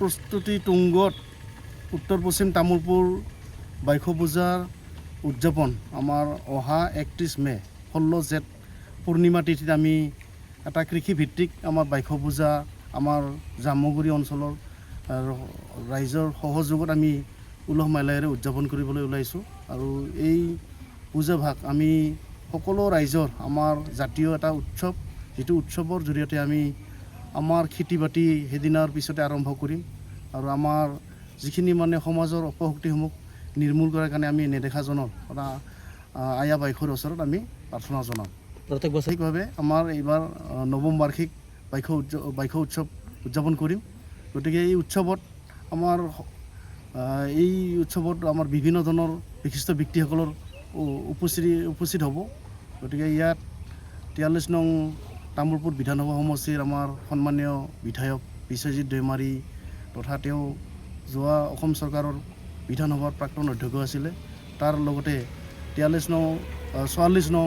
প্ৰস্তুতি তুংগত উত্তৰ পশ্চিম তামোলপুৰ বাইশ পূজাৰ উদযাপন আমাৰ অহা 31 মে 16 জেঠ পূৰ্ণিমা তিথিত আমি এটা কৃষিভিত্তিক আমাৰ বাইশ পূজা আমাৰ জামুগুৰি অঞ্চলৰ ৰাইজৰ সহযোগত আমি উলহ মালহেৰে উদযাপন কৰিবলৈ ওলাইছোঁ। আৰু এই পূজাভাগ আমি সকলো ৰাইজৰ আমাৰ জাতীয় এটা উৎসৱ, যিটো উৎসৱৰ জৰিয়তে আমি আমাৰ খেতি বাতি সেইদিনাৰ পিছতে আৰম্ভ কৰিম আৰু আমাৰ যিখিনি মানে সমাজৰ অপশক্তিসমূহ নিৰ্মূল কৰাৰ কাৰণে আমি নেদেখাজনৰ আয়া বাইশৰ ওচৰত আমি প্ৰাৰ্থনা জনাম। প্ৰত্যেক বছৰিকভাৱে আমাৰ এইবাৰ নৱম বাৰ্ষিক বাইশ উৎসৱ উদযাপন কৰিম। গতিকে এই উৎসৱত আমাৰ বিভিন্ন ধৰণৰ বিশিষ্ট ব্যক্তিসকলৰ উপস্থিত হ'ব। গতিকে ইয়াত 43 নং তামোলপুৰ বিধানসভা সমষ্টিৰ আমাৰ সন্মানীয় বিধায়ক বিশ্বজিৎ দৈমাৰী তথা তেওঁ যোৱা অসম চৰকাৰৰ বিধানসভাৰ প্ৰাক্তন অধ্যক্ষ আছিলে, তাৰ লগতে 44 নং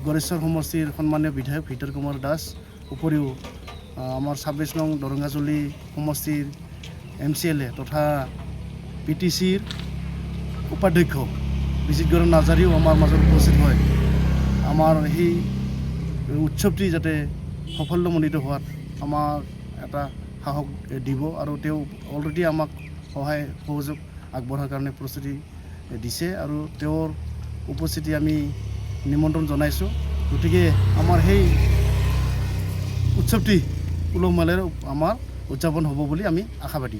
গড়েশ্বৰ সমষ্টিৰ সন্মানীয় বিধায়ক ভিতৰ কুমাৰ দাস, উপৰিও আমাৰ 26 নং দৰংগাজুলি সমষ্টিৰ MCLA তথা PTCৰ উপাধ্যক্ষ বিজিতগড় নাৰ্জাৰীও আমাৰ মাজত উপস্থিত হয়। আমাৰ সেই উৎসৱটি যাতে সাফল্যমণ্ডিত হোৱাত আমাক এটা সাহস দিব আৰু তেওঁ অলৰেডি আমাক সহায় সহযোগ আগবঢ়াৰ কাৰণে প্ৰস্তুতি দিছে আৰু তেওঁৰ উপস্থিতি আমি নিমন্ত্ৰণ জনাইছোঁ। গতিকে আমাৰ সেই উৎসৱটি উলহ মালহেৰে আমাৰ উদযাপন হ'ব বুলি আমি আশাবাদী।